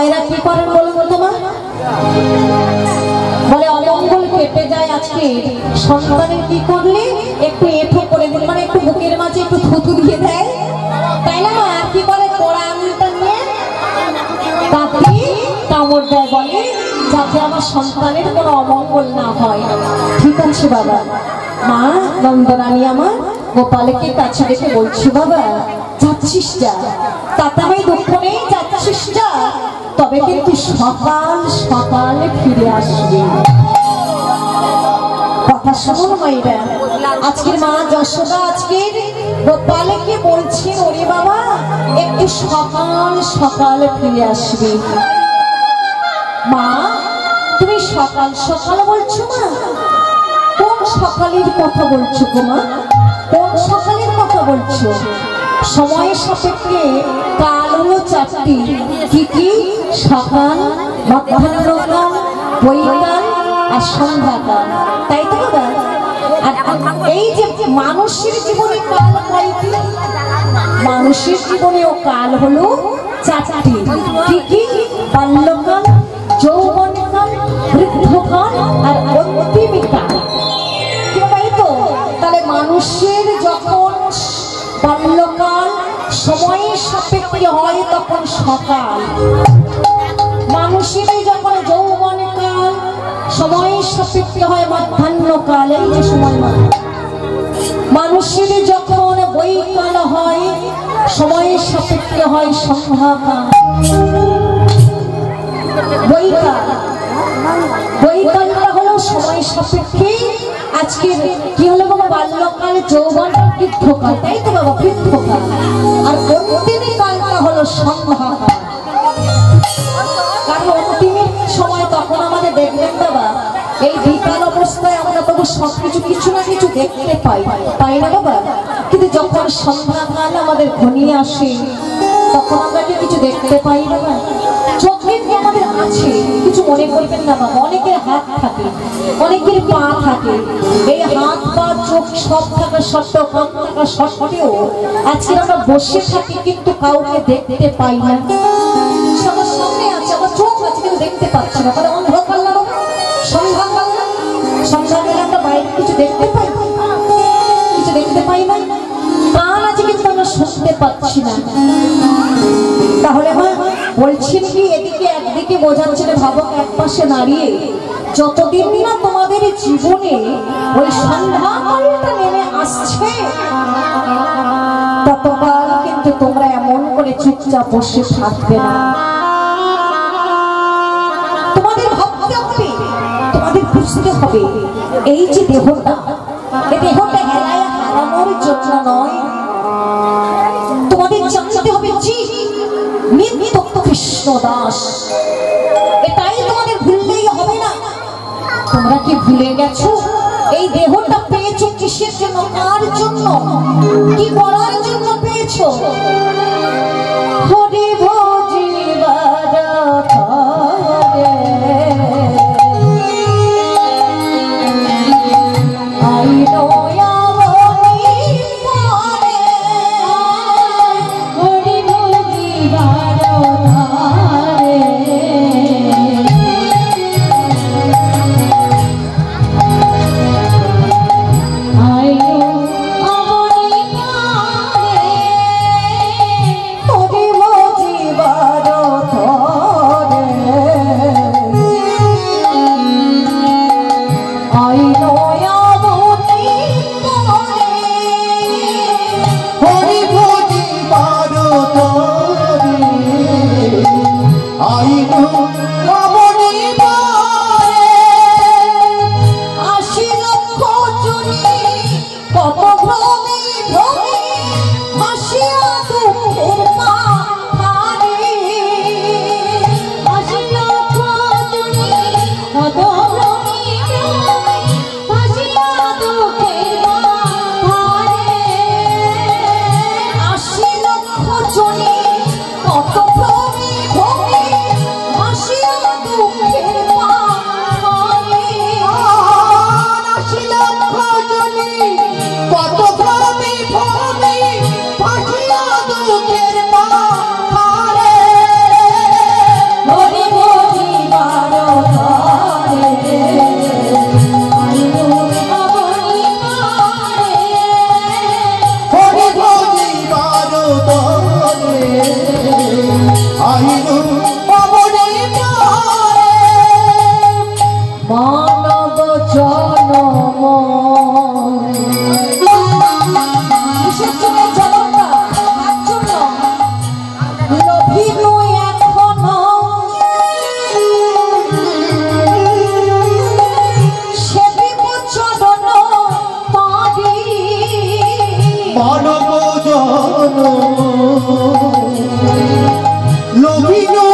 মায়েরা কি করেন বলবো তোমার? বলে অমঙ্গল কেটে যায় আজকে সন্তানের কি করলে একটু এঁঠো করে দিল, মানে একটু বুকের মাঝে একটু থুতু দিয়ে দেয়, তাই না? মা কি করে কোড়া আঙুলটা নিয়ে তাকে কামড় দেয়, বলে যাতে আমার সন্তানের কোনো অমঙ্গল না হয়। ঠিক আছে বাবা। মা নন্দরানী আমার গোপালকে কাছে রেখে বলছি, বাবা যাচ্ছিস যা, তাতে আমি দুঃখ নেই, যাচ্ছিস যা, তবে কিন্তু সকাল সকালে ফিরে আসবে। কথা শুনুন মায়েরা, আজকের মা যশোদা আজকের গোপালকে বলছে, ওরে বাবা একটু সকাল সকালে ফিরে আসবে। মা তুমি সকাল সকাল বলছো? মা কোন সকালের কথা বলছো গো মা? কোন সকালের কথা বলছো? সময়ের সাপেক্ষে কাল হলো চারটি, কি কি? সকাল, মধ্যাহ্নকাল, বৈকাল আর সন্ধ্যাকাল, তাই তো বাবা? এই যে মানুষের জীবনে কাল কয়টি? মানুষের জীবনেও কাল হলো চারটি, কি কি? বাল্যকাল, যৌবনকাল, বৃদ্ধকাল আর অন্তিমকাল। তাই তো? তাহলে মানুষের যখন বাল্যকাল সময়ের সাপেক্ষে হয় তখন সকাল, মানুষের যখন যৌবনকাল সময়ের সাপেক্ষে হয় মধ্যাহ্নকাল, এই যে সময় মানুষের যখন বৈকাল হয় সময়ের সাপেক্ষে হয় সন্ধ্যাকাল। বৈকালটা হলো সময় সাপেক্ষে। আজকে কি হলো বাবা? বাল্যকাল, যৌবন, বৃদ্ধকাল, তাই তো বাবা? বৃদ্ধকাল। আর অন্তিমের কালটা হলো সন্ধ্যাকাল। কারণ অন্তিমের সময় তখন আমাদের দেখবেন বাবা, এই বিকাল অবস্থায় আমরা তবু সবকিছু কিছু না কিছু দেখতে পাই না বাবা, কিন্তু যখন সন্ধ্যাকাল আমাদের ঘনিয়ে আসে তখন আমরা কি কিছু দেখতে পাই না? চোখে আমাদের আছে, কিছু মনে করবেন না বাবা। অনেকের হাত থাকে, অনেকের পা থাকে, এই হাত পা চোখ সব থাকা সত্ত্বেও, কান থাকা সত্ত্বেও আজকে আমরা বসে থাকি কিন্তু কাউকে দেখতে পাই না। সবার সামনে আছে, আমার চোখ আছে কিন্তু দেখতে পাচ্ছি না, মানে অন্ধকার না বাবা। সন্ধ্যাকাল না, সন্ধ্যাকালে আমরা বাইরে কিছু দেখতে পাই, কিছু দেখতে পাই না। কান আছে কিন্তু আমরা শুনতে পাচ্ছি না। তাহলে মা বলছেন কি, এদিকে একদিকে বোঝাচ্ছেন ভাবক এক পাশে দাঁড়িয়ে, যতদিন না তোমাদের জীবনে ওই সন্ধ্যাকালটা নেমে আসছে ততকাল কিন্তু তোমরা এমন করে চুপচাপ বসে থাকবে না। তোমাদের ভাবতে হবে, তোমাদের বুঝতে হবে, এই যে দেহটা, এই দেহটা হেলায় হারানোর জন্য নয়। তোমাদের জানতে হবে যে নিত্য কৃষ্ণ দাস, এটাই তোমাদের ভুললেই হবে না। তোমরা কি ভুলে গেছো এই দেহটা পেয়েছো কিসের জন্য, কার জন্য, কি করার জন্য পেয়েছো? হরি ভজিবার করে আইনো হরি ভজি বারো আইনু অবনে মানব জনম কিসের জন্য জনমটা তার জন্য লোভিনু এখনো সেবিব চরণ তারি মানব জনম লোভিনু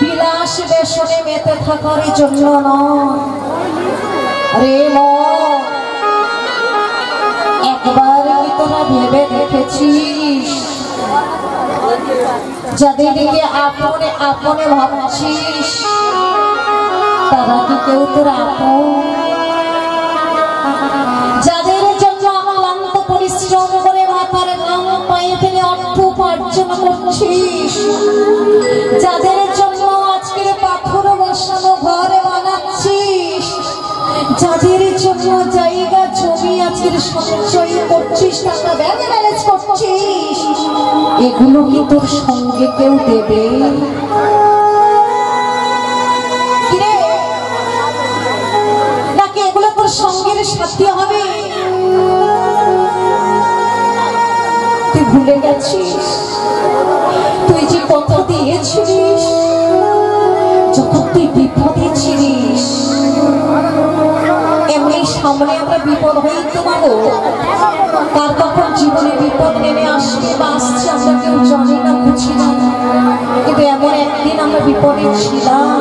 বিলাস বেশনে মেতে থাকার জন্য নয় রে মন একবার কি তোরা ভেবে দেখেছিস যাদেরকে আপনে আপনে ভাবছিস তারা কি কেউ তোর আপন যাদের জন্য অক্লান্ত পরিশ্রম করে মাথার ঘাম পায়ে ফেলে অর্থ উপার্জন করছিস যাদের জন্য আজকের পাথর বসানো ঘর বানাচ্ছিস যাদের জন্য জায়গা জমি আজকের সঞ্চয় করছিস টাকা ব্যাংক ব্যালেন্স করছিস এগুলো কি তোর সঙ্গে কেউ দেবে নাকি এগুলো তোর সঙ্গের সাথী হবে তুই ভুলে গেছিস তুই যে কত দিয়েছিস যখন তুই বিপদে ছিলিস এমনি সামনে আমরা বিপদ হয়ে তো পাবো তার কখন জীবনে বিপদ নেমে আসবে বা আসছে আমরা কেউ জানি না বুঝি না কিন্তু এমন একদিন আমরা বিপদে ছিলাম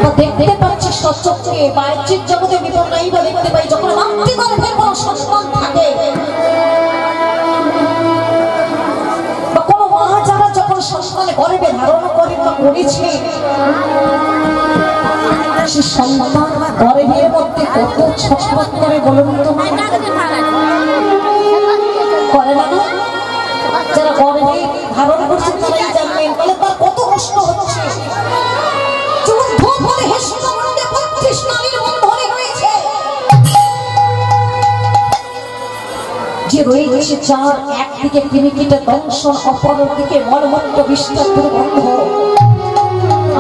বা দেখতে পাচ্ছি সচক্ষে বাহ্যিক জগতে বিপদ নাই বা দেখতে পাই যখন মাতৃগর্ভের কোনো সন্তান থাকে বা কোনো মা যারা যখন সন্তান গর্ভে ধারণ করে বা করেছে সে সন্তান গর্ভের মধ্যে কত ছটফট করে বলুন তো করে না যারা গর্ভে ধারণ করছে তারাই জানবেন বলে তার কত কষ্ট হচ্ছে যে রয়েছে চার একদিকে ক্রিমিকিটের দংশন অপরদিকে মলমূত্র বিস্তার দুর্গন্ধ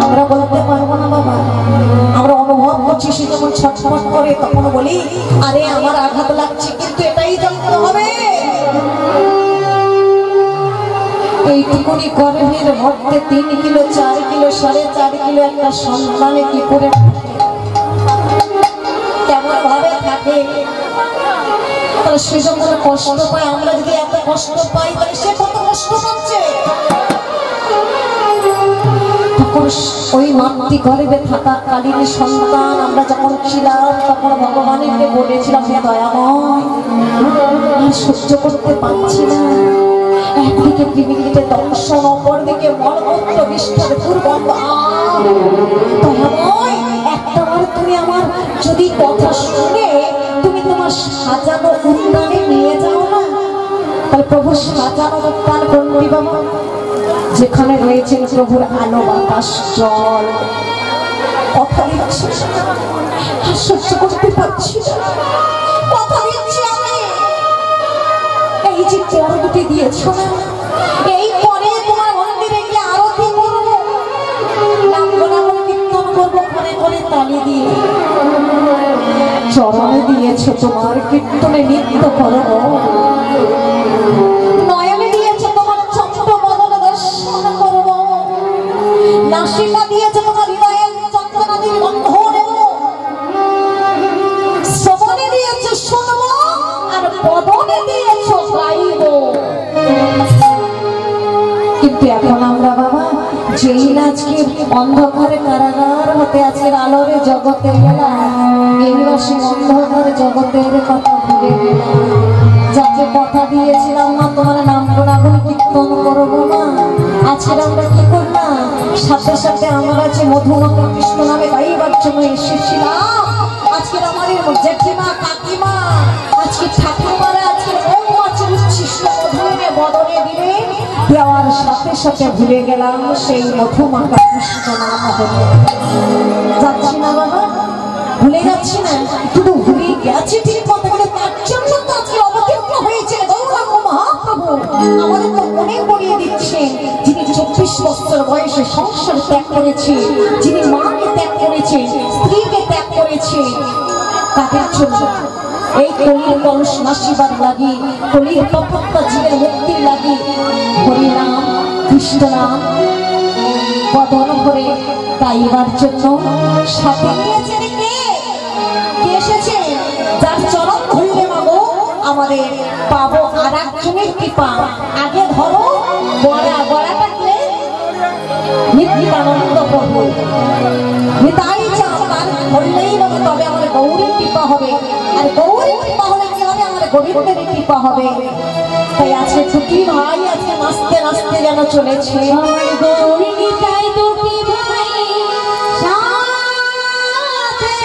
আমরা বলতে পারবো না বাবা আমরা অনুভব করছি সে যখন ছটফট করে তখন বলি আরে আমার আঘাত লাগছে কিন্তু এটাই জানতে হবে এইটুকুনি গর্ভের মধ্যে 3 কিলো 4 কিলো 4.5 কিলো একটা সন্তানে কি করে কেমন ভাবে থাকে তাহলে সে যখন কষ্ট পায় আমরা যদি এত কষ্ট পাই তাহলে সে কত কষ্ট পাচ্ছে তখন ওই মাতৃ গর্ভে থাকাকালীন সন্তান আমরা যখন ছিলাম তখন ভগবানকে বলেছিলাম হে দয়াময় সহ্য করতে পারছি না। একদিকে পৃথিবীতে দংশন, অপরদিকে মলমূত্র বিষ্ঠার দুর্গন্ধ। দয়াময়, একটাবার তুমি আমার যদি কথা শুনে তুমি তোমার সাজানো উদ্যানে নিয়ে যাও না, তাহলে প্রভু সাজানো উদ্যান কোনটি বাবা? যেখানে রয়েছেন প্রভুর আলো, বাতাস, জল। কথা দিচ্ছি আর সহ্য করতে পারছি না। কথা দিচ্ছি আমি, এই যে কর দুটি দিয়েছ না, এই পরে তোমার মন্দিরে গিয়ে আরতি করবো, নাম কীর্তন করবো, মনে করে তালি দিয়ে চরণে দিয়েছ তোমার কীর্তনে নৃত্য করবো, নয়নে দিয়েছ তোমার চন্দ্র বদন দর্শন করবো, নাসিকা দিয়েছ তোমার হৃদয়ের চন্দ্রনাদির বন্ধ নেব, শ্রবণে দিয়েছ শুনবো, আর বদনে দিয়েছ গাইব। কিন্তু এখন আমরা বাবা যেই আজকে অন্ধকারে কারাগার হতে আজকের আলোরে জগতে গেলাম, এইবার সেই অন্ধকার জগতের কথা ভুলে গেলাম। যাকে কথা দিয়েছিলাম না তোমার নাম গুণাগুণ কীর্তন করবো না, আজকের আমরা কি করলাম? সাথে সাথে আমরা যে মধুমত কৃষ্ণ নামে গাইবার জন্য এসেছিলাম, আজকের আমাদের জেঠিমা, কাকিমা, আজকে ঠাকুমারা আজকের মৌমাছির উচ্ছিষ্ট মধুরে বদনে দিলে দেওয়ার সাথে সাথে ভুলে গেলাম সেই মধুমাতা কৃষ্ণ নাম হল। যাচ্ছি না বাবা, ভুলে যাচ্ছি না, শুধু ভুলে গেছি ঠিক কথা, বলে তার জন্য তো আজকে অবতীর্ণ হয়েছে গৌরাঙ্গ মহাপ্রভু। আমাদের তো মনে করিয়ে দিচ্ছে, যিনি 24 বছর বয়সে সংসার ত্যাগ করেছে, যিনি মাকে ত্যাগ করেছে, স্ত্রীকে ত্যাগ করেছে, তাদের জন্য এই কলির কলস নাশিবার লাগি, কলির তপত্যা জীবের মুক্তির লাগি হরিনাম কৃষ্ণ নাম বদন করে গাইবার জন্য সাথে নিয়েছেন কে? কে এসেছে? যার চরণ ধরলে মাগো আমাদের পাবো আর একজনের কৃপা। আগে ধরো গড়া, গড়াটাকে নিত্যানন্দ প্রভু নিতাই চাঁদ ধরলেই বাবা তবে আমার গৌরীর কৃপা হবে, আর গৌরীর কৃপা হলে কি হবে? আমার গোবিন্দের কৃপা হবে। তাই আজকে ছুটি ভাই আজকে নাচতে নাচতে যেন চলেছে আমার গৌরী নিতাই দুটি ভাই সাথে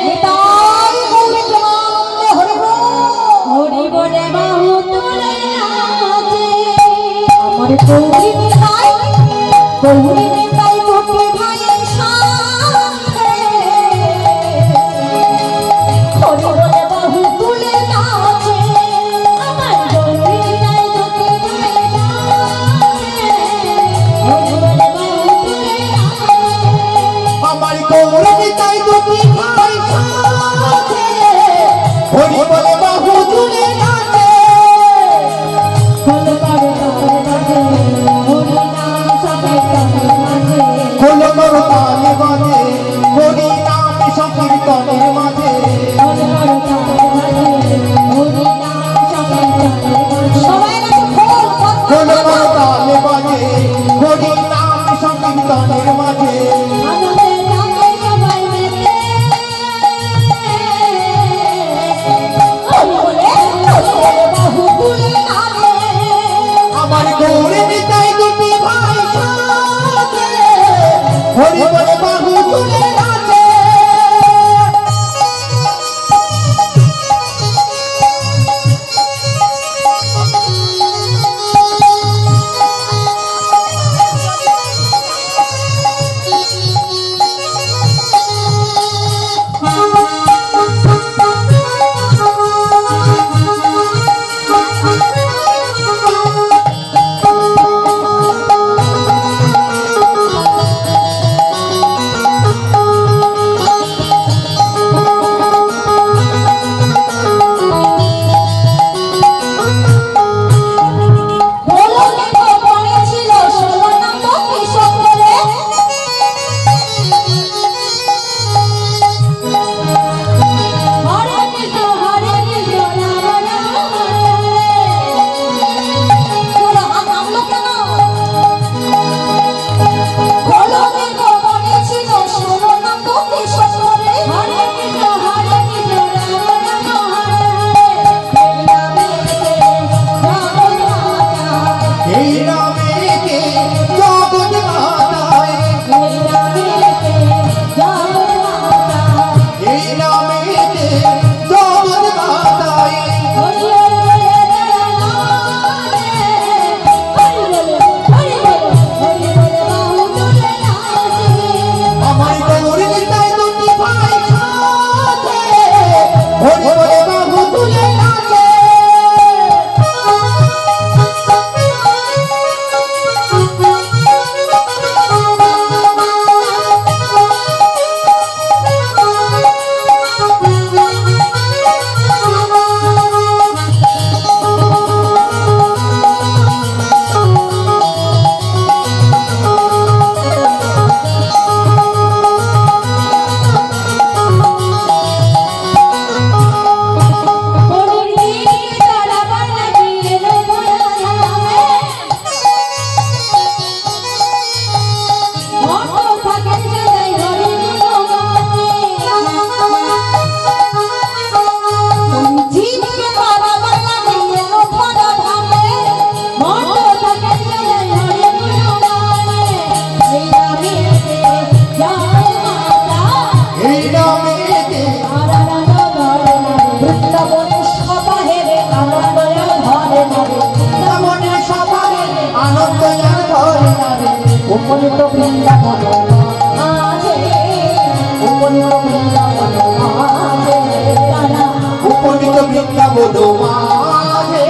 নিতাই গৌরী প্রেমানন্দে হরি বলে বাহু তুলে নাচে আমার গৌরী নিতাই, গৌরী নিতাই দুটি ভাই সাথে হরি বলে বাহু তুলে নাচে আমার গৌরী নিতাই দুটি ভাই সাথে হরি বলে বাহু তুলে নাচে আমার গৌরী নিতাই দুটি ভাই সাথে হরি বলে বাহু তুলে নাচে হল করে হরি নাম সবে উপনীত বৃন্দাবন মাঝে, উপনীত বৃন্দাবন মাঝে, তারা উপনীত বৃন্দাবন মাঝে,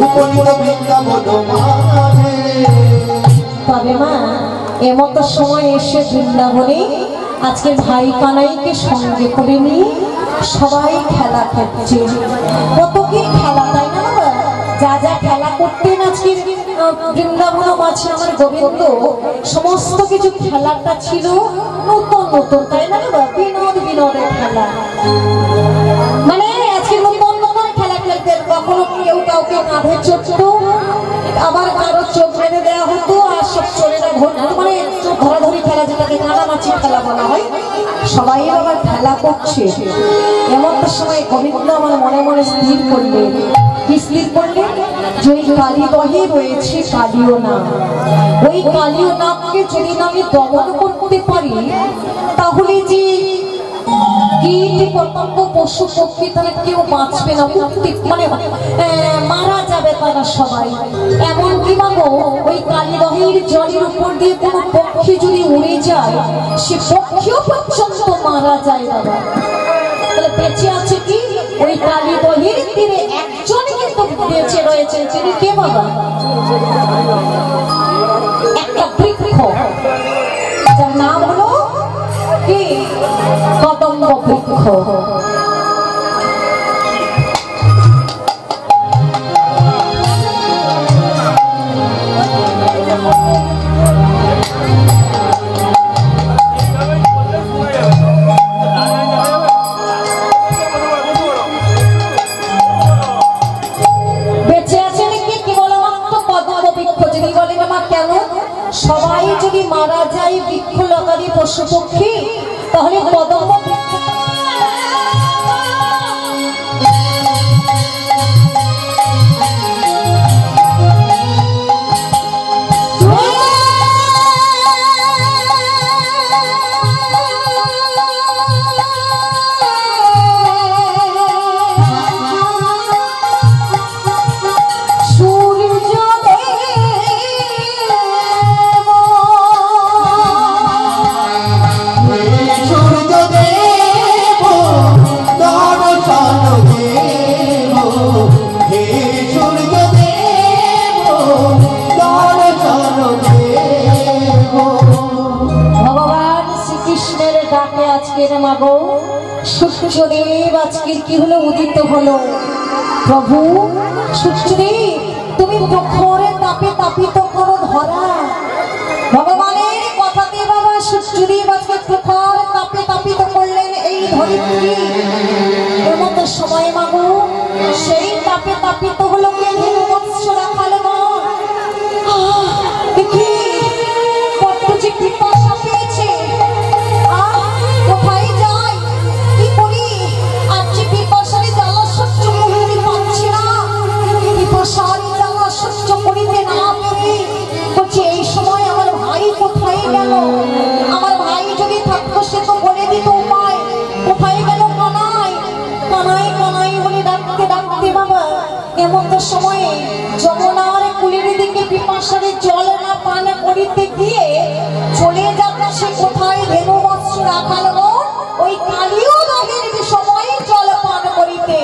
উপনীত বৃন্দাবন মাঝে। তবে মা এমতো সময় এসে বৃন্দাবনে আজকে ভাই কানাইকে সঙ্গে করে নিয়ে সবাই খেলা খেলছে। কত কি খেলা, তাই না বাবা? যা যা খেলা করতেন আজকে বৃন্দাবন মাঝে আমার গোবিন্দ, সমস্ত কিছু খেলাটা ছিল নতুন নতুন, তাই না বাবা? বিনোদের খেলা, মানে আজকে নতুন নতুন খেলা খেলতেন। কখনো কেউ কাউকে কাঁধে চড়তো, আবার কারো চোখ বেঁধে দেওয়া হতো, আর সব চোরেরা মানে ধরাধরি খেলা, যেটাকে কানামাছি খেলা বলা হয়, সবাই আবার খেলা করছে। এমন সময় গোবিন্দ আমার মনে মনে স্থির করলেন। কি স্থির করলেন? যে ওই কালীদহে রয়েছে কালীয় নাম, ওই কালীয় নামকে যদি আমি দমন করতে পারি, তাহলে যে কীট পতঙ্গ পশু পক্ষী তারা কেউ বাঁচবে না, মুক্তি মানে মারা যাবে তারা সবাই। এমনকি মাগো ওই কালীদহের জলের উপর দিয়ে কোনো পক্ষী যদি উড়ে যায়, সে পক্ষীও পর্যন্ত মারা যায় বাবা। তাহলে বেঁচে আছে কি? ওই কালীদহের তীরে একজন কিন্তু বেঁচে রয়েছে, যিনি কে বাবা? একটা বৃক্ষ, যার নাম হলো কি? কদম্ব বৃক্ষ। বেঁচে আছে নাকি কেবলমাত্র কদম্ব বৃক্ষ? যদি বলেন মা কেন? সবাই যদি মারা যায় বৃক্ষলতারি পশু পক্ষী, তাহলে কদম্ব বৃক্ষ মাগো সূর্যদেব আজকের কি হলো? উদিত হলো। প্রভু সূর্যদেব, তুমি প্রখরে তাপে তাপিত করো ধরা। ভগবানের কথাতে বাবা সূর্যদেব আজকে প্রখর তাপে তাপিত করলেন এই ধরিত্রী। এমতো সময় মাগো সেই তাপে তাপিত হলো কে? মৎস্য রাখালো না। দেখি কত যে পিপাসা পেয়েছে, কোথায় যাই, কি করি? আর যে পিপাসারি জ্বালা সহ্য করতে পারছি না, পিপাসারি জ্বালা সহ্য করিতে না পেরে বলছি এই সময় আমার ভাই কোথায় গেল? আমার ভাই যদি থাকতো সে তো বলে দিত উপায়। কোথায় গেল কানাই? কানাই কানাই বলে ডাকতে ডাকতে বাবা এমন তো সময়ে যমুনার কুলের দিকে পিপাসারে জল না পান করিতে গিয়ে চলে যাচ্ছে কোথায়? ধেনু মৎস্য রাখাল ওই কালীয় দহের সময় জল পান করিতে।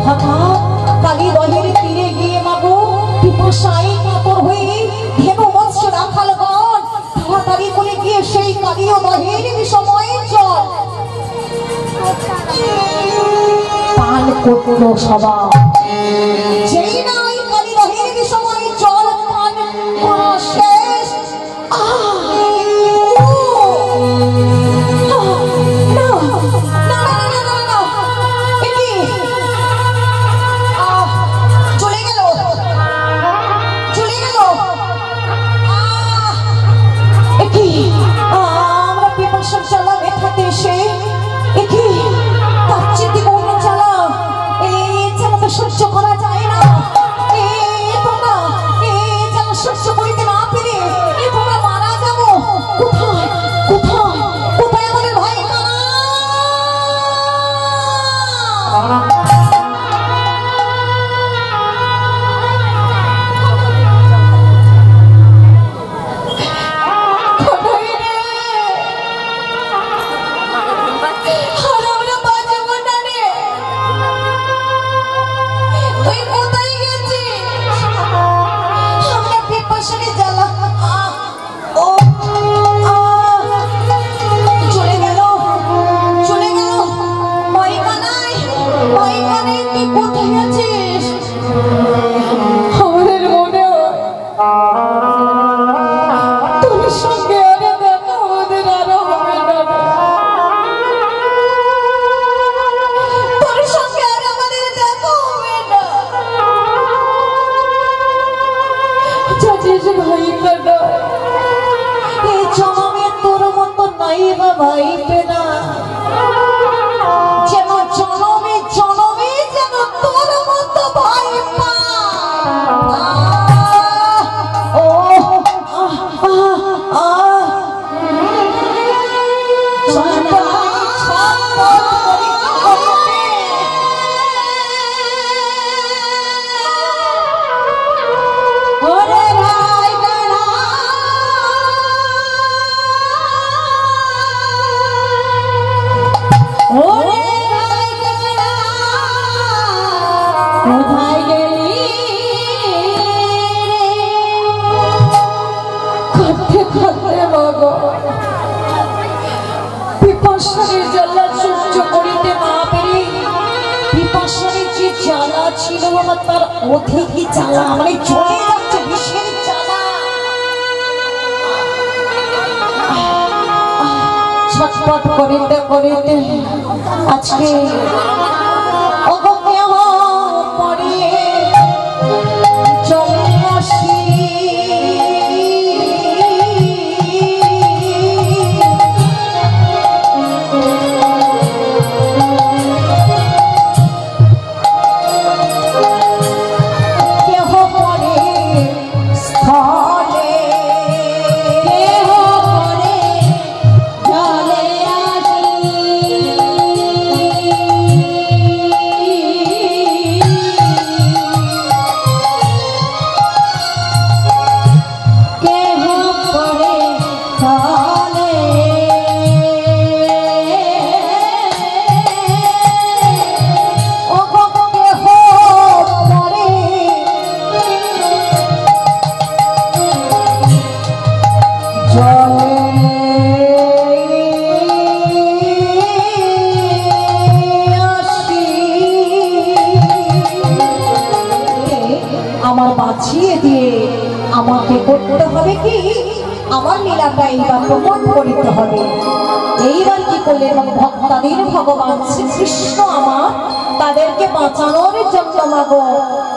হঠাৎ কালী দহের তীরে গিয়ে মাগো পিপাসায় কাতর হয়ে ধেনু মৎস্য রাখাল তাড়াতাড়ি করে গিয়ে সেই কালীয় দহের সময় জল পান করলো সবাই। যেই না ওই কালী দহের সময় জল পান করা শেষ, সহ্য করা যায় না। সহ্য করিতে না পেরে তোমরা মারা যাবো। কোথায় কোথায় কোথায় আমাদের ভাই? তুই কোথায় আছিস? আমাদের মনে হয় তোর সঙ্গে আরে দেখা আমাদের আরো হবে না রে। তোর সঙ্গে আর আমাদের দেখা হবে না। জানিস ভাই কানা, এই জন্মে তোর মতো নাই বা ভাই পেনা, যেন জনমে জনমে যেন তোর মতো ভাই পা। ছিল আমার তার অধিকই জ্বালা, মানে চলে যাচ্ছে বিষের জ্বালা। ছটপট করিতে করিতে আজকে অগম্য পরে জন্মাসী আমার বাঁচিয়ে দিয়ে আমাকে করতে হবে কি, আমার লীলাটা এইবার প্রমাণ করিতে হবে। এইবার কি করলেন ভক্তাদের ভগবান শ্রীকৃষ্ণ আমার তাদেরকে বাঁচানোর জন্য মাগো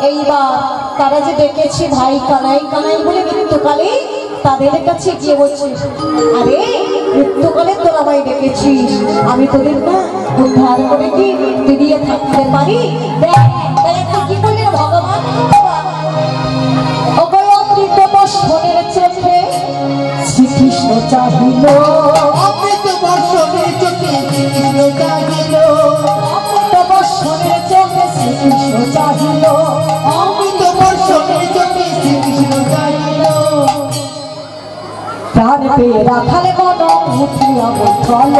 এইবার তারা যে ডেকেছে ভাই কানাই কানাই বলে মৃত্যুকালে তাদের কাছে গিয়ে বলছে, আরে মৃত্যুকালে তোরা ভাই ডেকেছিস, আমি তোদের না উদ্ধার করে কি ফিরিয়ে থাকতে পারি। দেখ কি করলেন ভগবান, বর্ষণের চোখে শ্রীকৃষ্ণ চাহিল, অমৃত বর্ষণের চোখে শ্রীকৃষ্ণ চাহিল, অমৃত বর্ষণের চোখে শ্রীকৃষ্ণ চাহিল, অমৃত বর্ষণের চোখে শ্রীকৃষ্ণ চাহিল। প্রাণ পেয়ে রাখাল গণ উঠিয়া বৈঠল,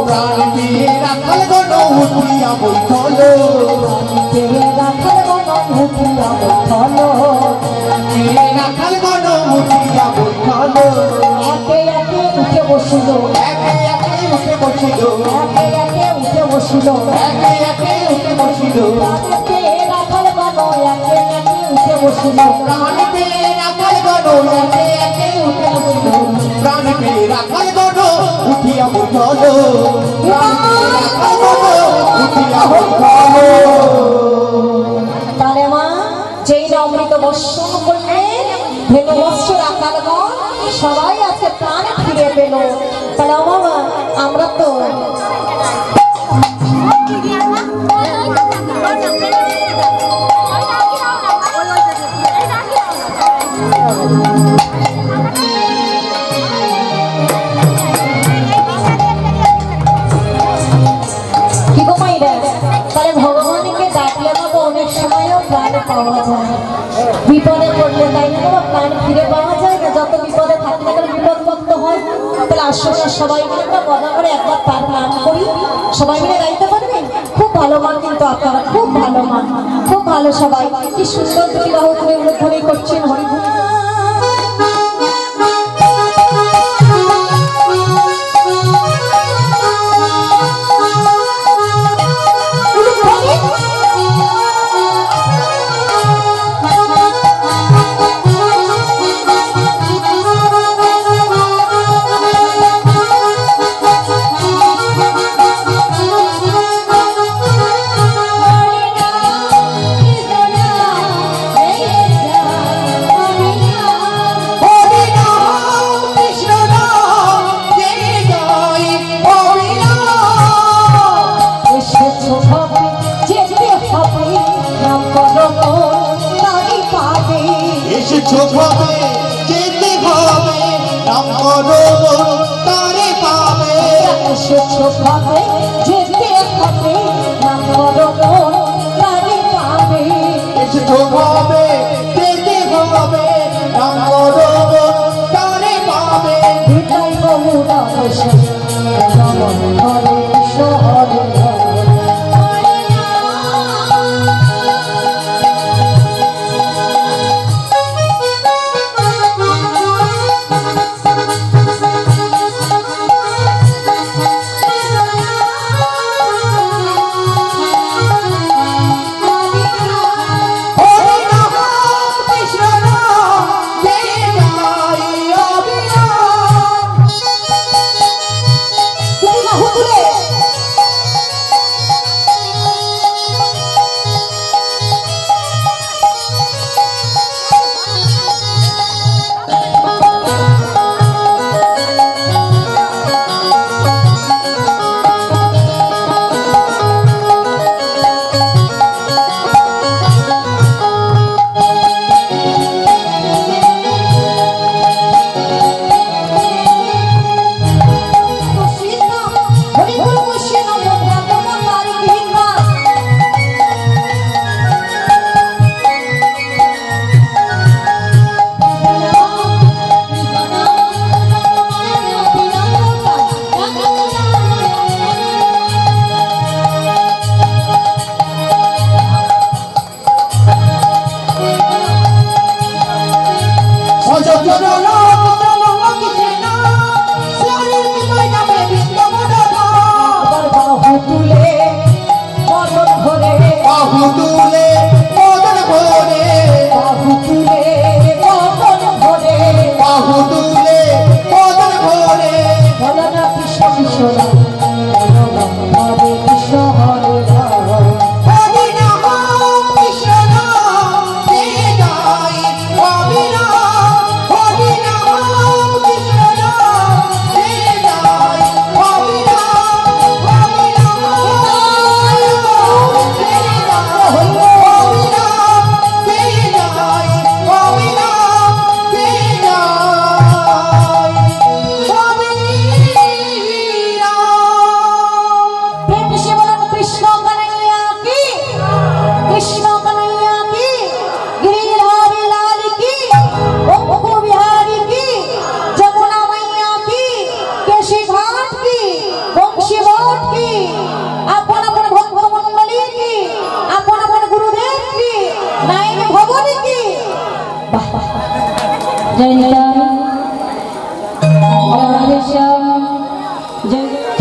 প্রাণ পেয়ে রাখাল গণ উঠিয়া বৈঠল, প্রাণ পেয়ে রাখাল গণ উঠিয়া বৈঠল, রাখাল গণ উঠিয়া বৈঠল। একে একে উঠে বসিল, একে একে উঠে বসিল, একে একে উঠে বসিল, একে একে উঠে বসিল। প্রাণ পেয়ে রাখাল গণ একে একে উঠে বসিল, প্রাণ পেয়ে রাখাল গণ একে একে উঠে বসিল, প্রাণ পেয়ে রাখাল গণ উঠিয়া বৈঠল, প্রাণ পেয়ে রাখাল গণ উঠিয়া বৈঠল। তাহলে মা যেই না অমৃত বর্ষণ করলেন ভেনু বৎস রাখালগণ সবাই আজকে প্রাণ ফিরে পেল। তাহলে বাবা আমরা তো কি গো মাইরা, তাহলে ভগবানকে ডাকলে বাবা অনেক সময়ও প্রাণ পাওয়া যায়, বিপদে পড়লে তাই না বাবা প্রাণ ফিরে পাওয়া যায় না। যত বিপদে থাকলে গেলে বিপদ মুক্ত হয়। তাহলে আসলে সবাই মিলে আমরা মজা করে একবার তার নাম করি, সবাই মিলে গাইতে পারবেন। খুব ভালো মান কিন্তু আপনারা, খুব ভালো মান, খুব ভালো। সবাই কি সুন্দর দুটি বাহু তুলে উল্লেখনি করছেন হরিভূমি। হবে যেতে হবে নাম করো তারে পাবে হবে যেতে হবে নাম করো তারে পাবে হবে যেতে হবে নাম করো তারে পাবে বিদায় বহুরা বসে রমন ঘরে শহরে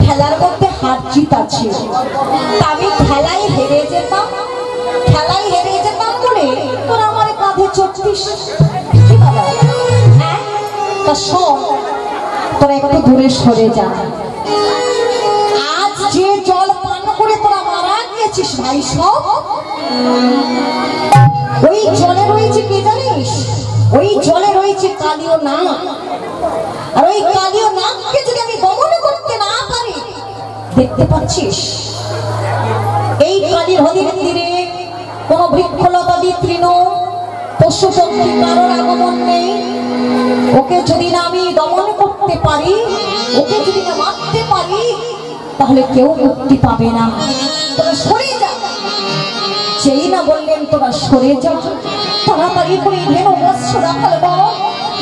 খেলার মধ্যে হার জিত আছে, আমি খেলায় হেরে যেতাম বলে তোরা আমার কাঁধে চড়তিস। হ্যাঁ, তা শোন, তোরা একটু দূরে সরে যা। আজ যে জল পান করে তোরা মারা গেছিস ভাই, সব ওই জলে রয়েছে কে জানিস? ওই জলে রয়েছে কালীয় নাগ। আর ওই কালীয় নাগকে যদি আমি দমন করতে না পারি, দেখতে পাচ্ছিস এই কালীর হদির তীরে কোন বৃক্ষলতা তৃণ পশু পক্ষী কারোর আগমন নেই। ওকে যদি না আমি দমন করতে পারি, ওকে যদি না মারতে পারি, তাহলে কেউ মুক্তি পাবে না। তোরা সরে যা। যেই না বললেন তোরা সরে যা, তাড়াতাড়ি করে ধেনু বৎস রাখাল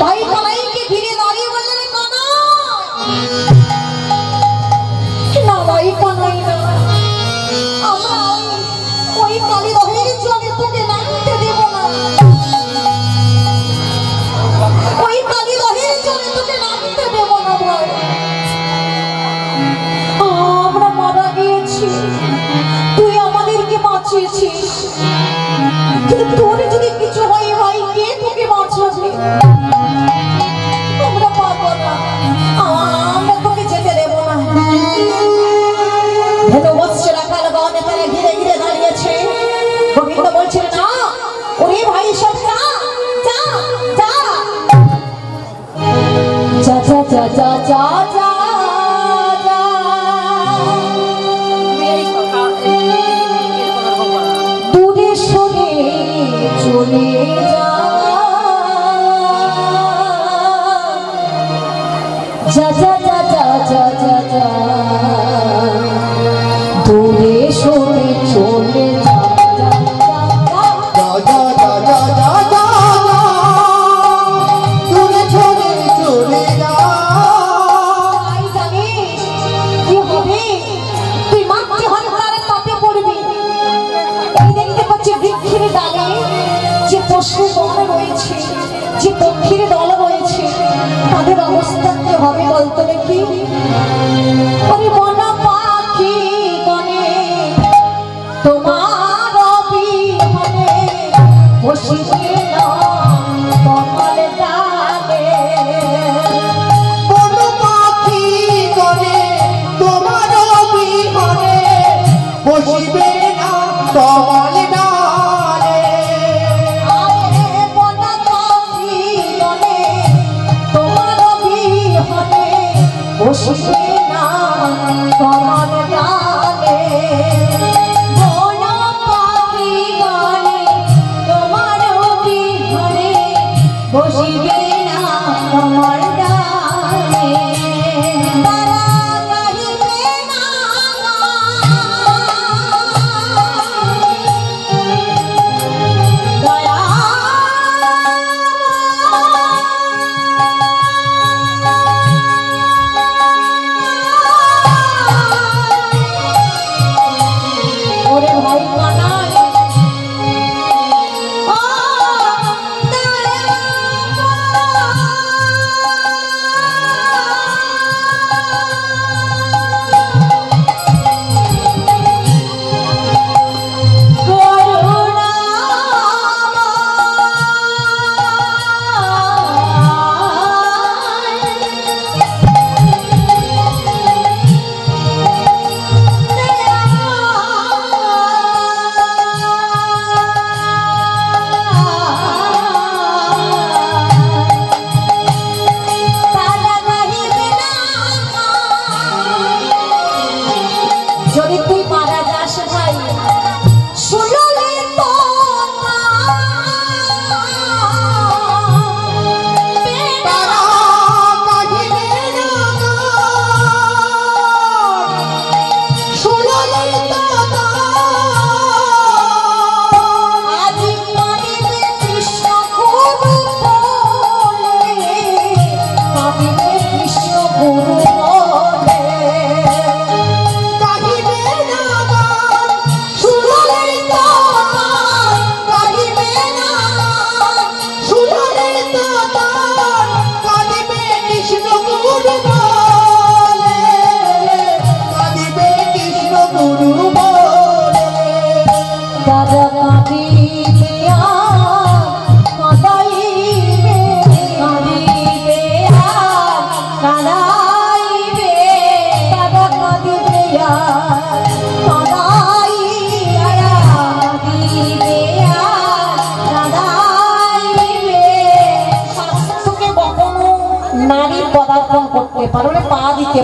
ভাই কানাইকে ঘিরে দাঁড়িয়ে বললেন, না ভাই কানাই না, আমরা ওই কালী দহের জলে তোকে নামতে দেব না, ওই কালী দহের জলে তোকে নামতে দেব না ভাই। আমরা মারা গিয়েছি, তুই আমাদেরকে বাঁচিয়েছিস, কিন্তু তোর যদি কিছু হয় ভাই, কে তোকে বাঁচাবে? আমরা পারবো না, আমরা তোকে যেতে দেব না। ধেনু বৎস রাখাল গণে তারা ঘিরে ঘিরে দাঁড়িয়েছে। গোবিন্দ বলছেন, না ওরে ভাই, সব যা যা যা যা যা যা যা যা যা যা, দূরে সরে চলে যা। যা যা যা যা যা যা যা দূরে সরে চলে যা পশু দল রয়েছে, যে পক্ষীর দল রয়েছে, তাদের অবস্থা কি হবে বলতো দেখি? আরে মনা পাখি গনে তোমার অবিহনে বসিবে না কমল ডালে। মনা পাখি গনে তোমার অবিহনে বসিবে না কমল ডালে। বসবে না কমল ডালে। মনা পাখি গনে তোমার অবিহনে বসবে না কমল ডালে। তারা গাহিবে না দয়া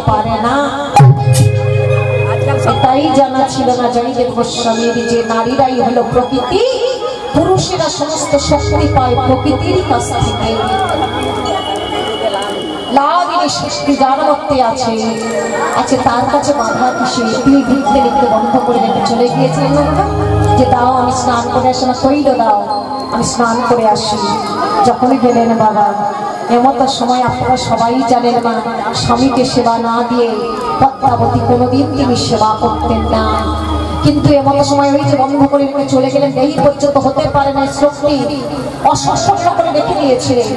পারে না। তাই জানা ছিল না জয়দেব গোস্বামীর যে নারীরাই হলো প্রকৃতি, পুরুষেরা সমস্ত শক্তি পায় প্রকৃতির কাছ থেকে। লাভিনী সৃষ্টি যার মধ্যে আছে তার কাছে বাধা কিসে? তিনি লিখতে লিখতে বন্ধ করে রেখে চলে গিয়েছিলেন যে দাও আমি স্নান করে আসি, না তৈল দাও আমি স্নান করে আসি। যখনই গেলেন বাবা, এমতো সময় আপনারা সবাই জানেন মা, স্বামীকে সেবা না দিয়ে পদ্মাবতী কোনোদিন তিনি সেবা করতেন না। কিন্তু এমতো সময় ওই যে বন্ধ করে রেখে চলে গেলেন, এই পর্যন্ত হতে পারে না, শ্লোকটি অসংখ্য করে রেখে দিয়েছিলেন।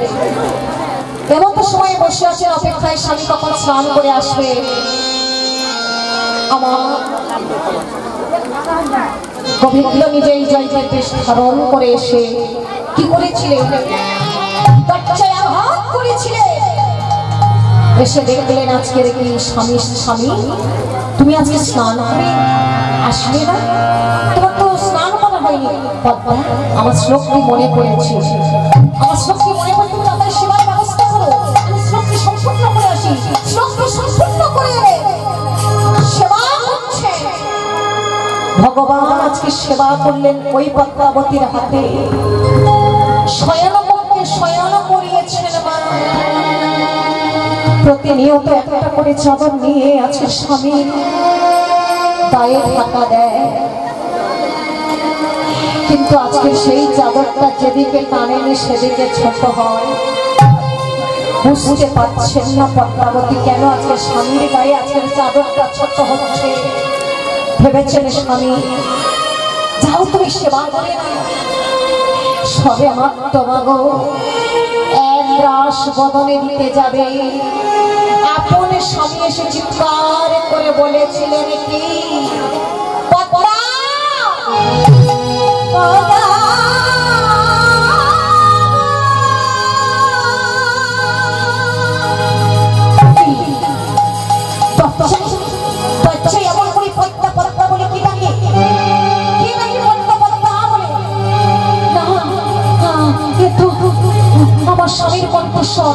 এমতো সময় বসে আছেন অপেক্ষায়, স্বামী কখন স্নান করে আসবে। আমার গোবিন্দ নিজেই জয়কে বেশ ধারণ করে এসে কি করেছিলেন? হাত করেছিলেন। এসে দেখলেন আজকে কি স্বামী, স্বামী তুমি আজকে স্নান করে আসলে না, তোমার তো স্নান করা হয়নি। পদ্মা আমার শ্লোকটি মনে পড়েছে, আমার শ্লোকটি মনে পড়ে, তুমি তাদের সেবার ব্যবস্থা করো, আমি শ্লোকটি সম্পূর্ণ করে আসি। শ্লোকটি সম্পূর্ণ করে সেবা করছে ভগবান। আজকে সেবা করলেন ওই পদ্মাবতীর হাতে, শয়ন করিয়েছেন মা। প্রতিনিয়ত একটা করে চাদর নিয়ে আছে স্বামী গায়ে ঢাকা দেয়, কিন্তু আজকে সেই চাদরটা যেদিকে টানেনি সেদিকে ছোট হয়। বুঝতে পারছেন না পদ্মাবতী কেন আজকে স্বামীর গায়ে আজকের চাদরটা ছোট হচ্ছে। ভেবেছেন স্বামী যাও তুমি সেবা করে না, সবে মাত্র মাগো এক রাস বদনে দিতে যাবে, আপন স্বামী এসে চিৎকার করে বলেছিলেন কি পদ্মা পদ্মা বাচ্চা এমন করে পদ্মা পদ্মা বলে কি ডাকে, কি ডাকে পদ্মা পদ্মা বলে? না আমার স্বামীর কণ্ঠস্বর,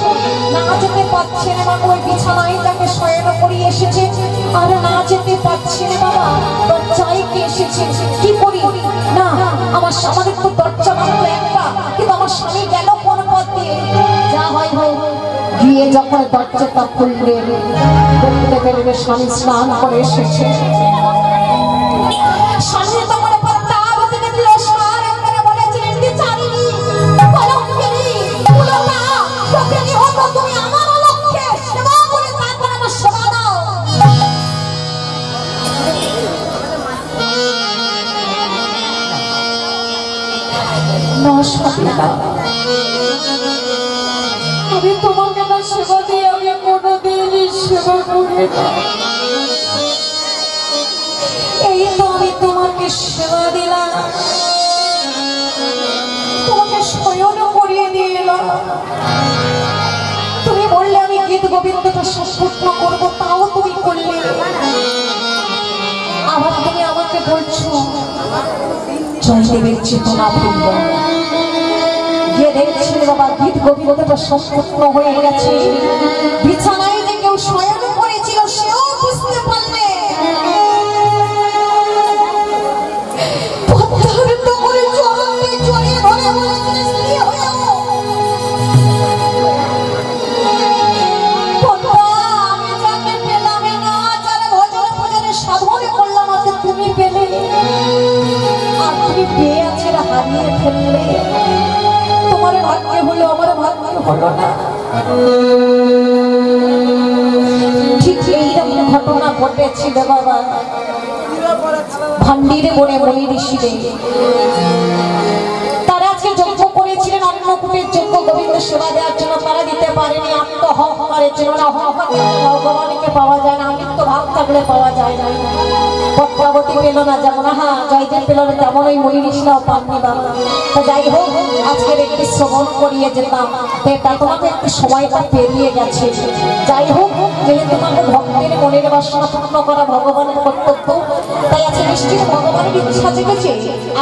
না যেতে পারছে না বাবা, ওই বিছানায় তাকে শয়ন করিয়ে এসেছে, আর না যেতে পারছে না বাবা, দরজায় কে এসেছে, কি করি? না আমার আমাদের তো দরজা মাত্র একটা, কিন্তু আমার স্বামী গেল কোন পথ দিয়ে? যা হয় হোক, গিয়ে যখন দরজাটা খুলবে দেখতে পেলবে স্বামী স্নান করে এসেছে। স্বামী তখন আমি তোমাকে না সেবা দিয়ে আমি কোনোদিনই সেবা করি না, এই তো আমি তোমাকে সেবা দিলাম, তোমাকে শয়ন করিয়ে দিলাম, তুমি বললে আমি গীত গোবিন্দটা সম্পূর্ণ করবো, তাও তুমি করলে, আবার তুমি আমাকে বলছো জয়দেবের চেতনা ভুলব। গিয়ে দেখছি বাবা গীত গোবিন্দটা সম্পূর্ণ হয়ে গেছে, বিছানায় যে কেউ শয়ন করেছিল সেও বুঝতে পারবে তুমি পেলে আর তুমি পেয়ে আছে হারিয়ে ফেললে, তোমার ভাগ্যে হলো আমার ভাগ্যে হলো না। ঠিক এইরকম ঘটনা ঘটেছিল বাবা ভান্ডিরে বনে মনি ঋষিরে, তারা আজকে যজ্ঞ করেছিলেন অন্নকূটের যজ্ঞ গোবিন্দ সেবা দেওয়ার জন্য, তারা দিতে পারেনি আত্মহংকারের জন্য। অহংকার ভগবানকে পাওয়া যায় না, আমিত্ব ভাব থাকলে পাওয়া যায় না। পদ্মাবতী পেল না যেমন, হ্যাঁ জয়দেব পেল না তেমন, ওই মনি ঋষিরাও পাননি বাবা। তা যাই হোক আজকের একটি শ্রবণ করিয়ে যেতাম, তা তোমাকে একটু সময়টা পেরিয়ে গেছে। যাই হোক যেহেতু তোমাকে ভক্তের মনের বাসনা পূর্ণ করা ভগবানের কর্তব্য, তাই আজকে নিশ্চিত ভগবানের ইচ্ছা জেগেছে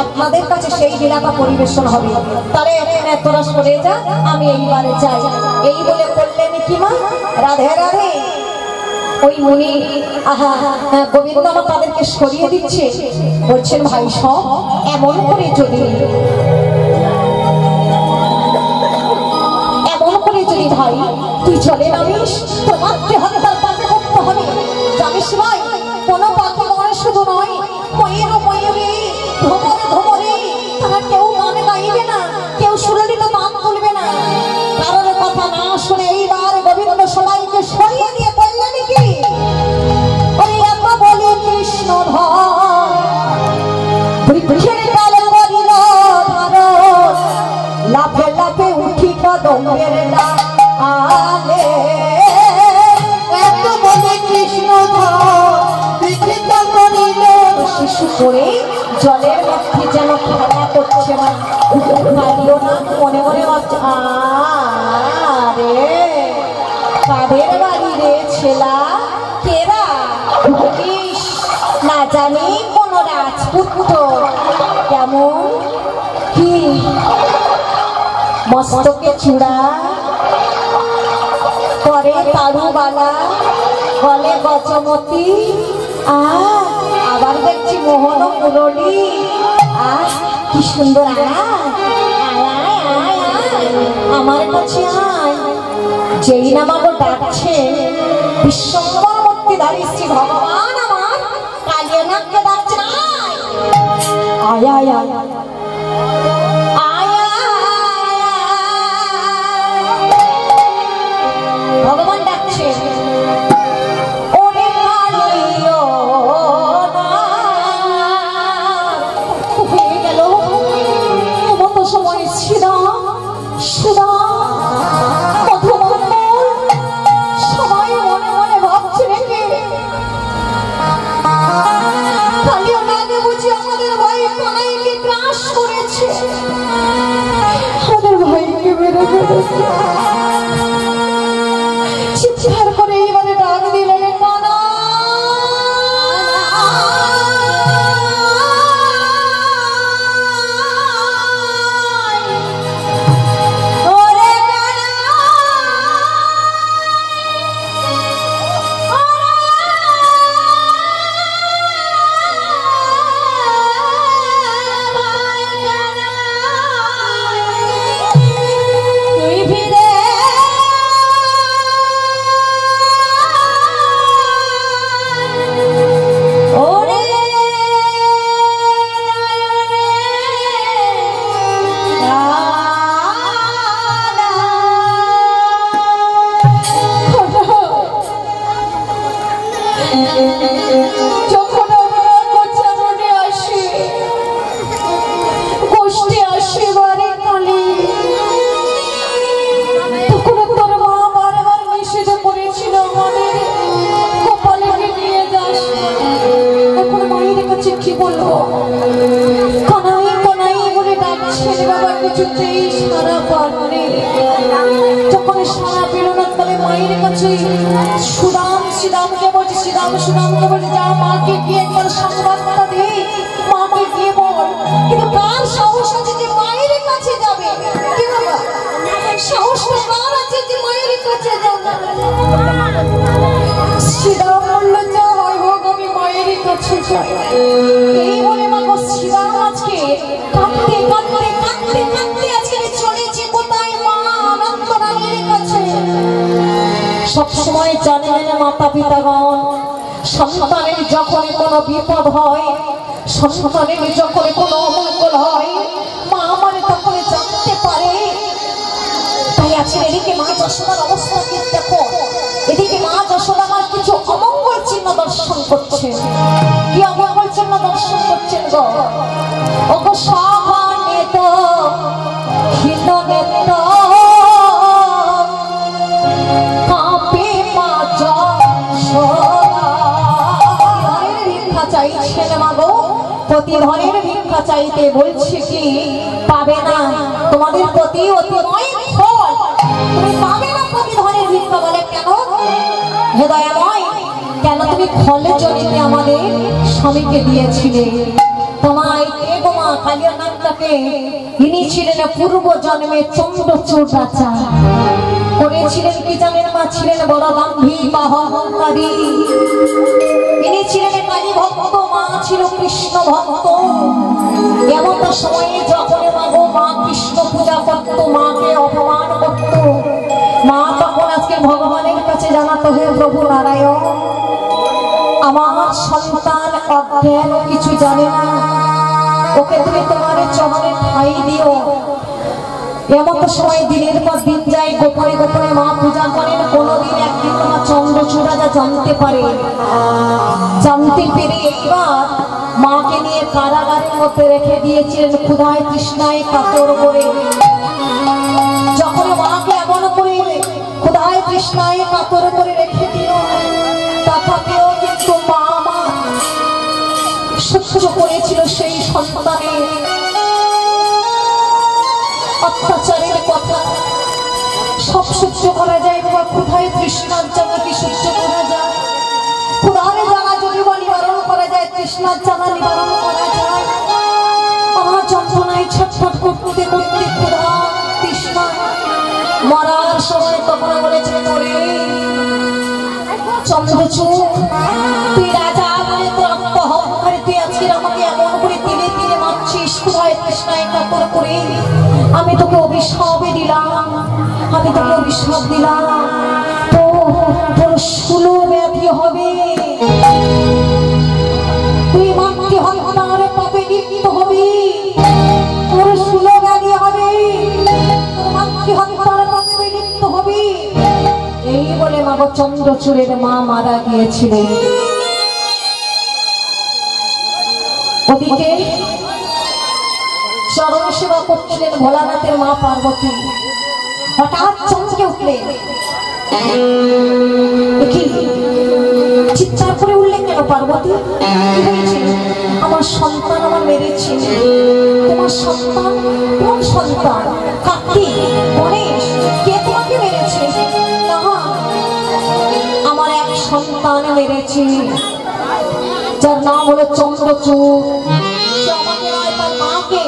আপনাদের কাছে সেই লীলাটা পরিবেশন হবে। তাহলে তোরা সরে যা, আমি এইবারে যাই, এই বলে বললেন কি মা রাধে রাধে। ওই মুনি গোবিন্দ আমার তাদেরকে সরিয়ে দিচ্ছে, বলছেন ভাই সব এমন করে যদি ভাই তুই চলে নামিস, তোমাকে হবে তার পাশে করতে হবে, জানিস ভাই কোনো পাখি নয়, শুধু নয় ময়ূর ময়ূরী ভ্রমরে ভ্রমরে তারা কেউ গান গাইবে না, কেউ সুরলিত গান তুলবে না, কারোর কথা না শুনে এইবার গোবিন্দ সবাইকে সরিয়ে দিয়ে বললেন কি ওরে এত বলি কৃষ্ণ লাফে লাফে উঠি কদমের আলে, এত বলে কৃষ্ণ শিশু করে জলের মধ্যে যেন খেলা করছে না, মারিও না মনে মনে ভাবছে আরে কাদের বাড়ি রে ছেলা কেরা, না জানি কোন রাজপুত্র কেমন কি মস্তকে চূড়া করে তারুবালা গলে গজমতি, আবার দেখছি মোহন মুরলী, কি সুন্দর আমার কাছে আয় যেই নামাগো ডাকছে বিশ্বমূর্তি দাঁড়িয়ে শ্রী ভগবান আমার কালিয়ানাথকে ডাকছে আয় আয় আয় ভগবান ডাকছে হয়ে গেল এমন সময় শ্রীরাম সুদা সবাই মনে মনে ভাবছে রেখে কালিও নাগে বুঝি আমাদের ভাই কানাইকে গ্রাস করেছে আমাদের ভাইকে মেরে ফেলেছে চিৎকার করে এবারে ডাক দিলেন কানা সুদামকে বলে যা মাকে গিয়ে একবার সংবাদটা দে মাকে গিয়ে বল কিন্তু কার সাহস আছে যে মায়ের কাছে যাবে কি বাবা সাহসটা কার আছে যে মায়ের কাছে যাবে শ্রীরাম বলল যা হয় হোক আমি মায়ের কাছে যাই এই বলে মা গো শ্রীরাম আজকে কাঁদতে কাঁদতে কাঁদতে কাঁদতে আজকে চলেছে কোথায় মা অনন্ত রামের কাছে সবসময় জানেন না মাতা পিতাগণ সন্তানের যখন কোনো বিপদ হয় সন্তানের যখন কোনো অমঙ্গল হয় মা মানে তখন জানতে পারে তাই আছে এদিকে মা যশোদার অবস্থা কিন্তু দেখো এদিকে মা যশোদা আমার কিছু অমঙ্গল চিহ্ন দর্শন করছে কি অমঙ্গল চিহ্ন দর্শন করছেন গো ওগো সহনেত হিননেত প্রতিধনের ভিক্ষা চাইতে বলছে কি পাবে না তোমাদের প্রতি অতিময় ফল তুমি পাবে না প্রতিধনের ভিক্ষা বলে কেন হে দয়াময় কেন তুমি ফলের জন্য আমাদের স্বামীকে দিয়েছিলে তোমায় কে গো মা কালিয়া নামটাকে ইনি ছিলেন পূর্ব জন্মে চন্দ্রচূড় রাজা করেছিলেন কি জানেন মা ছিলেন বড় দাম্ভিক অহংকারী ইনি ছিলেন কালী ভক্ত মা ছিল কৃষ্ণ ভক্ত এমন সময়ে যখন মা কৃষ্ণ পূজা করত মাকে অপমান করত মা তখন আজকে ভগবানের কাছে জানাতো হে প্রভু নারায়ণ আমার সন্তান অজ্ঞান কিছু জানে না ওকে তুমি তোমার চরণে ঠাঁই দিও এমন সময় দিনের পর দিন যায় গোপনে গোপনে মা পূজা করেন কোনোদিন একদিন মা চন্দ্রচূড় রাজা জানতে পারে জানতে পেরে একবার মাকে নিয়ে কারাগারের মধ্যে রেখে দিয়েছিলেন ক্ষুধায় তৃষ্ণায় কাতর করে যখন মাকে এমন করে ক্ষুধায় তৃষ্ণায় কাতর করে রেখে দিল তথাপিও কিন্তু মা সহ্য করেছিল সেই সন্তানের অত্যাচারের কথা সব সহ্য করা যায় বাবা ক্ষুধায় তৃষ্ণার জ্বালা কি সহ্য করা যায় ক্ষুধার জ্বালা যদি বা নিবারণ করা যায় তৃষ্ণার জ্বালা নিবারণ করা যায় আমার যন্ত্রণায় ছটফট করতে করতে ক্ষুধা তৃষ্ণা মরার সময় তখন বলেছে মরে চন্দ্রচূড় তুই রাজা বলে তোর অহংকারে তুই আজকে আমাকে এমন করে তিলে তিলে মারছিস ক্ষুধায় তৃষ্ণায় কাতর করে আমি তোকে অভিশাপে দিলাম আমি তোকে অভিশাপ দিলাম, তোর ষোলো ব্যাধি হবে, তুই মাতৃ হত্যার পাপে লিপ্ত হবি, তোর ষোলো ব্যাধি হবে, তোর মাতৃ হত্যার পাপে লিপ্ত হবি। এই বলে মা গো চন্দ্রচূড়ের মা মারা গিয়েছিলেন। ওদিকে চরণ সেবা করছিলেন ভোলানাথের মা পার্বতী। হঠাৎ চমকে উঠলেন, চিৎকার করে উঠলেন কেন পার্বতী? কি হয়েছে? আমার সন্তান আমার মেরেছে। তোমার সন্তান? কোন সন্তান? কার্তিক, গণেশ, কে তোমাকে মেরেছে? না, আমার এক সন্তান মেরেছে, যার নাম হলো চন্দ্রচূড়। আমাকে নয়, তার মাকে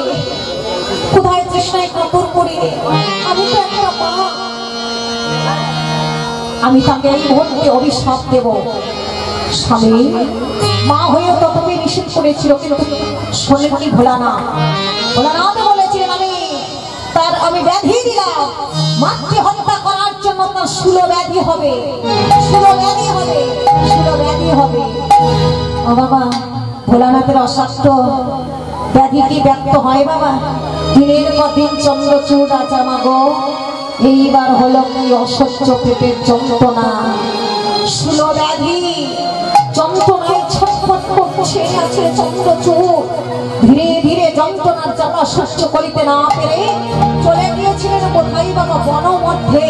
কোথায় তৃষ্ণায় কাপড় পরে। আমি তো একটা মা, আমি তাকে এই মুহূর্তে অভিশাপ দেব। স্বামী মা হয়েও তো তুমি নিষেধ করেছিল, কিন্তু শোনেননি ভোলানাথ। ভোলানাথ বলেছিলেন আমি ব্যাধি দিলাম, মাতৃ হত্যা করার জন্য তার ষোলো ব্যাধি হবে, ষোলো ব্যাধি হবে, ষোলো ব্যাধি হবে। ও বাবা, ভোলানাথের অসাধ্য ব্যাধি কি ব্যক্ত হয় বাবা? দিনের পর দিন চন্দ্রচূড় রাজা মাগো এইবার হলো কি অসহ্য পেটের যন্ত্রণা, ষোলো ব্যাধি যন্ত্রণায় ছটফট করছে আছে চন্দ্রচূড়। ধীরে ধীরে যন্ত্রণার জ্বালা সহ্য করিতে না পেরে চলে গিয়েছিলেন কোথায় বাবা? বনমধ্যে।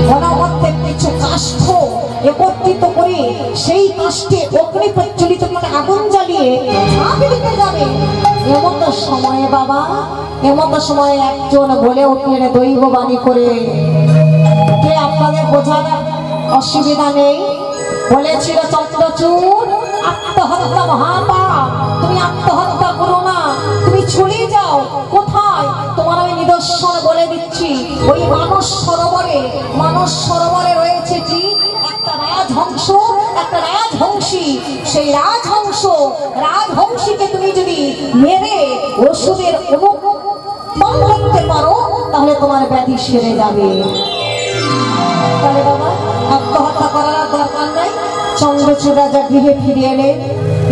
বনমধ্যে কিছু কাষ্ঠ একত্রিত করে সেই কাষ্ঠে অগ্নি প্রজ্বলিত করে আগুন জ্বালিয়ে ঝাঁপি দিতে যাবে। এমন সময়ে বাবা, এমন সময়ে একজন বলে উঠলেন দৈববাণী করে, কে আপনাদের বোঝার অসুবিধা নেই। বলেছিল চন্দ্রচূড় আত্মহত্যা মহাপাপ, তুমি আত্মহত্যা করো না, তুমি চলে যাও। কোথায়? তোমার আমি নিদর্শন বলে দিচ্ছি। ওই মানস সরোবরে, মানস সরোবরে রয়েছে কি একটা রাজহংস, একটা রাজহংসী। সেই রাজহংস, রাজহংসীকে তুমি যদি মেরে ওষুধের অনুপান করতে পারো তাহলে তোমার ব্যাধি সেরে যাবে। তাহলে বাবা আত্মহত্যা করার দরকার নাই। চন্দ্রচূড় রাজা গৃহে ফিরে এলেন,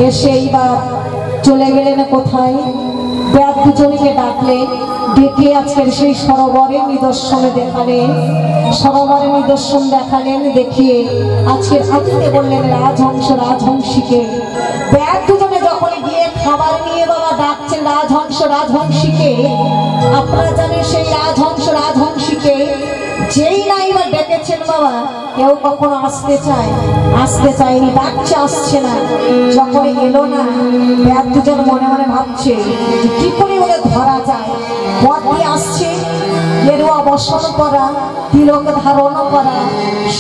এসে এইবার চলে গেলেন কোথায়? ব্যাধ দুজনকে ডাকলেন, ডেকে আজকের সেই সরোবরে নিদর্শনে দেখালেন, সরোবরে নিদর্শন দেখালেন, দেখিয়ে আজকের আদিতে বললেন রাজহংস রাজহংসীকে। ব্যাধ দুজনে যখন গিয়ে খাবার নিয়ে বাবা ডাকছেন রাজহংস রাজহংসীকে, আপনারা জানেন সেই রাজহংস রাজহংসীকে যেই না এবার ডেকেছেন বাবা, কেউ কখনো আসতে চায়? আসতে চায়নি, ডাকছে আসছে না। যখন এলো না, ব্যাধ দুজন মনে মনে ভাবছে কি করে ওরা ধরা যায়। পথ দিয়ে আসছে, গেরুয়া বসন করা, তিলক ধারণ করা,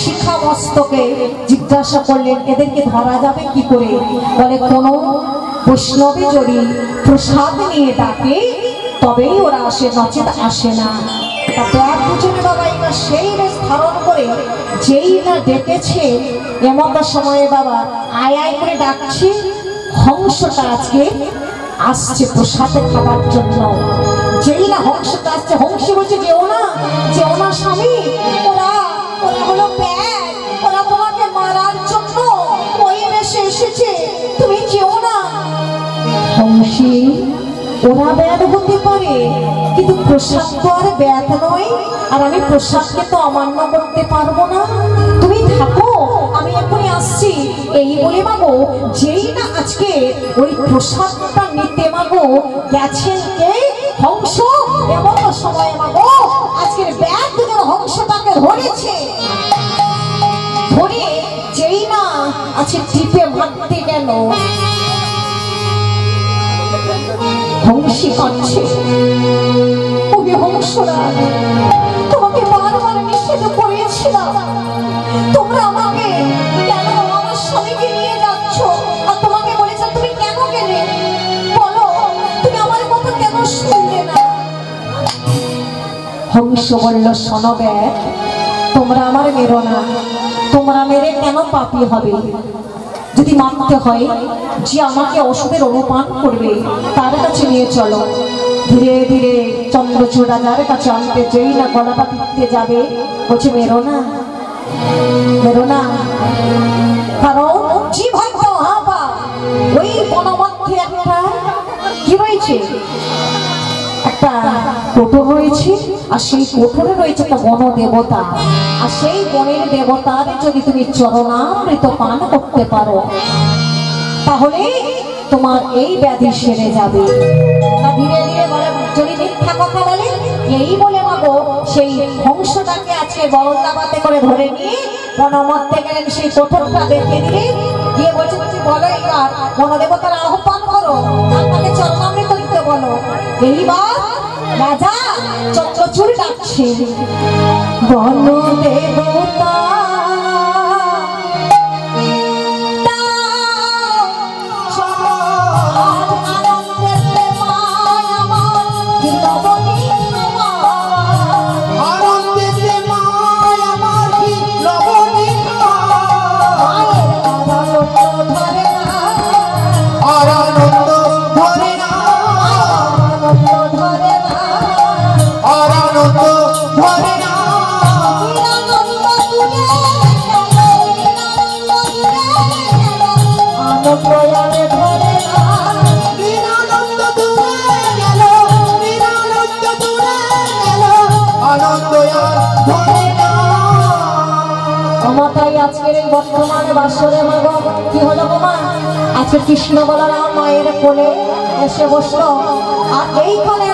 শিখা মস্তকে। জিজ্ঞাসা করলেন এদেরকে ধরা যাবে কি করে? বলে কোনো বৈষ্ণবী যদি প্রসাদ নিয়ে ডাকে তবেই ওরা আসে, নচেত আসে না। ব্যাধ দুজনে বাবা এবার সেই বেশ ধারণ করে যেই না ডেকেছে, এমন সময়ে বাবা আয় আয় করে ডাকছে, হংসটা আজকে আসছে প্রসাদে খাবার জন্য। যেই না হংসটা আসছে, হংসী বলছে যেও না, যেও না স্বামী, ওরা ওরা হলো ব্যাধ, ওরা তোমাকে মারার জন্য ওই বেশে এসেছে, তুমি যেও না। হংসী ওরা ব্যাধ হতে পারে, কিন্তু প্রসাদ তো আর ব্যাধ নয়, আর আমি প্রসাদকে তো অমান্য করতে পারবো না। তুমি থাকো, আমি এখনই আসছি। এই বলে মাগো যেই না আজকে ওই প্রসাদটা নিতে মাগো গেছেন কে? হংস। এমন সময় মাগো আজকের ব্যাধ দুজন হংসটাকে ধরেছে, ধরে যেই না আজকে টিপে মারতে গেল, হংসী কাঁদছে, ওকে হংসরা তোমাকে বারবার নিষেধ করেছিলাম, তোমরা আমাকে কেন আমার স্বামীকে নিয়ে যাচ্ছ? আর তোমাকে বলেছেন তুমি কেন গেলে? বলো, তুমি আমার কথা কেন শুনলে না? হংস বলল শোনো ব্যাধ, তোমরা আমার মেরো না, তোমরা মেরে কেন পাপী হবে? যদি মানতে হয় যে আমাকে ওষুধের অনুপান করবে তার কাছে নিয়ে চলো। ধীরে ধীরে চন্দ্রচূড় রাজার কাছে আনতে যেই না গলাটা টিপতে যাবে, বলছে মেরো না, মেরো না। কারণ জীবন্ত হাপা ওই বনমধ্যে একটা কি রয়েছে, একটা কোটর রয়েছে, আর সেই কোটরে রয়েছে একটা বন দেবতা। আর সেই বনের দেবতার যদি তুমি চরণামৃত পান করতে পারো, তাহলে তোমার এই ব্যাধি সেরে যাবে। ধীরে ধীরে বলে, যদি মিথ্যা কথা বলে, এই বলে মাগো সেই হংসটাকে আজকে বলদাবাতে করে ধরে নিয়ে বনমধ্যে গেলেন, সেই কোটরটা দেখে দিয়ে গিয়ে বলছে, বলো এইবার বনদেবতার আহ্বান করো, আর তাকে চরণামৃত দিতে বলো। এইবার রাজা চন্দ্রচূড় ডাকছে, বনদেবতা আজকের এই বর্তমানে বাসরে মাগো কি হলো গো মা, আজকে কৃষ্ণ বলরাম মায়ের কোলে এসে বসলো, আর এইখানে